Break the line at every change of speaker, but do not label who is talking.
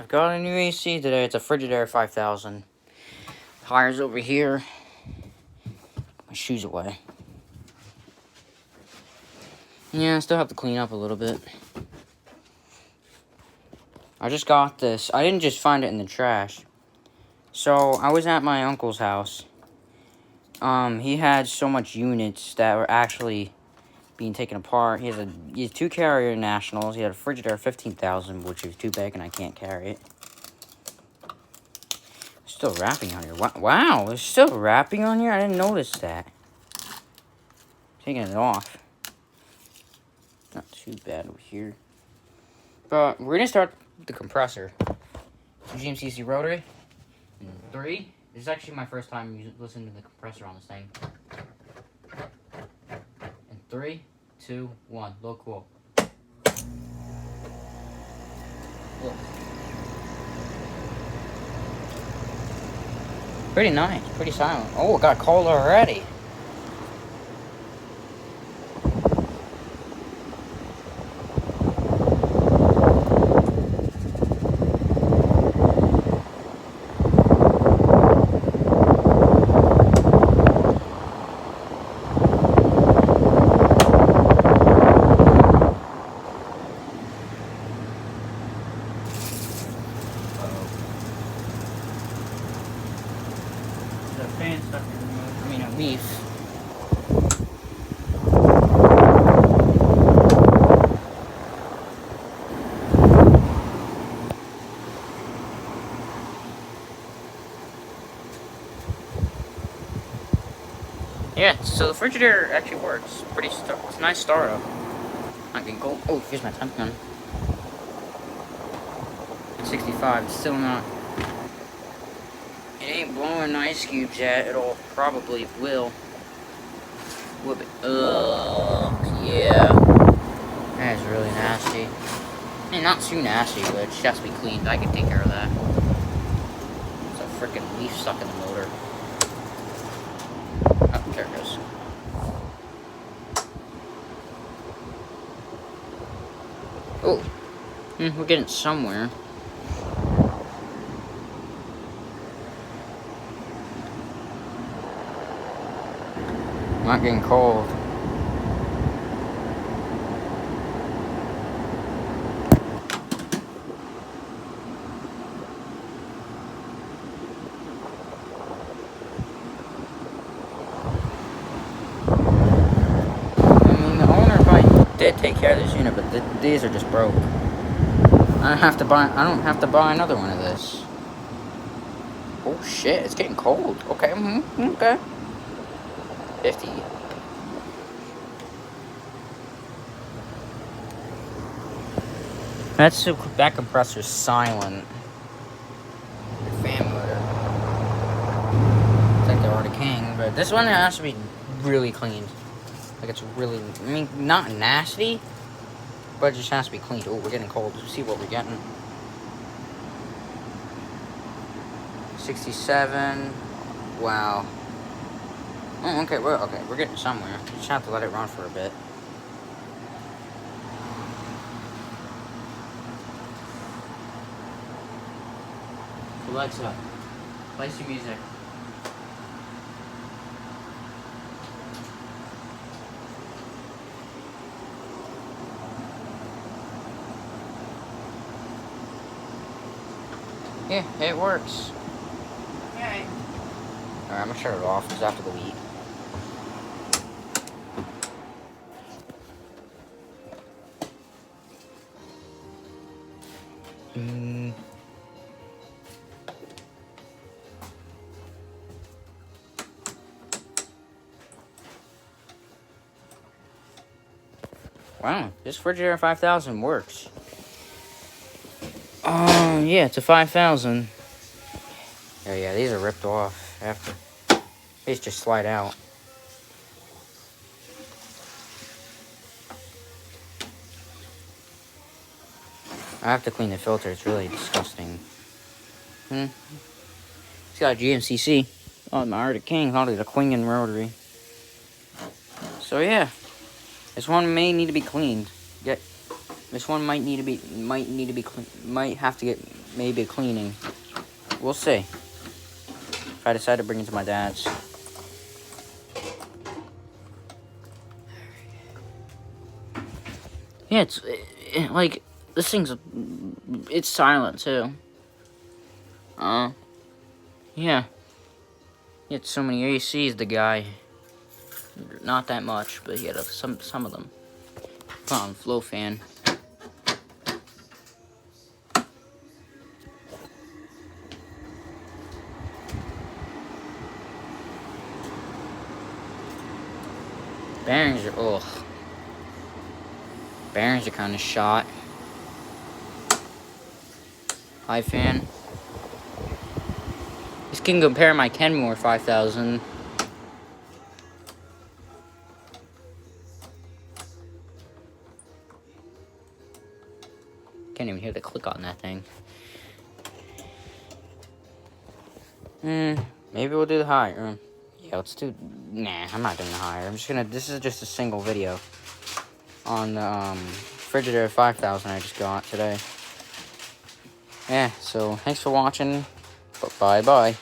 got a new AC today. It's a Frigadaire 5000. Tires over here. My shoes away. Yeah, I still have to clean up a little bit. I just got this. I didn't just find it in the trash. So, I was at my uncle's house. He had so much units that were actually being taken apart. He has 2 Carrier Nationals. He had a Frigadaire 15,000, which is too big and I can't carry it. Still wrapping on here. Wow, there's still wrapping on here? I didn't notice that. Taking it off. Not too bad over here. But we're going to start the compressor. GMCC rotary. And 3. This is actually my first time listening to the compressor on this thing. And 3, 2, 1. Low cool. Look. Pretty nice. Pretty silent. Oh, it got cold already. The fan stuck in the motor. I mean, a leaf. Yeah, so the Frigadaire actually works. It's a nice startup. Not getting cold. Oh, here's my temp gun. 65. It's still not. It ain't blowing ice cubes yet. It'll probably will. Whoop it. Ugh, yeah. That is really nasty. I mean, not too nasty, but it just has to be cleaned. I can take care of that. There's a freaking leaf stuck in the motor. Oh, there it goes. Oh. We're getting somewhere. Not getting cold. I mean, the owner probably did take care of this unit, but these are just broke. I don't have to buy another one of this. Oh shit, it's getting cold. Okay, okay. 50. That compressor's silent. The fan motor. It's like they're already king, but this one has to be really cleaned. Like it's really, I mean, not nasty, but it just has to be cleaned. Oh, we're getting cold. Let's see what we're getting. 67. Wow. Oh, okay, we're getting somewhere. Just have to let it run for a bit. Alexa, play some music. Yeah, it works. Okay. Alright, I'm gonna shut it off because I have to go eat. Wow, this Frigadaire 5000 works. Yeah, it's a 5000. Oh yeah, these are ripped off after. These just slide out. I have to clean the filter. It's really disgusting. It's got a GMCC. Oh, my Arctic King. Called it a Quingen rotary. So yeah, this one may need to be cleaned. This one might have to get maybe cleaning. We'll see. If I decide to bring it to my dad's. Yeah, it's like, this thing's, it's silent too. Yeah. He had so many ACs, the guy. Not that much, but he had some of them. Put on flow fan. Bearings are, ugh. Bearings are kind of shot. High fan. This can compare my Kenmore 5000. Can't even hear the click on that thing. Maybe we'll do the higher. Yeah, let's do. Nah, I'm not doing the higher. I'm just gonna. This is just a single video on the Frigadaire 5000 I just got today. Yeah, so thanks for watching. Bye bye.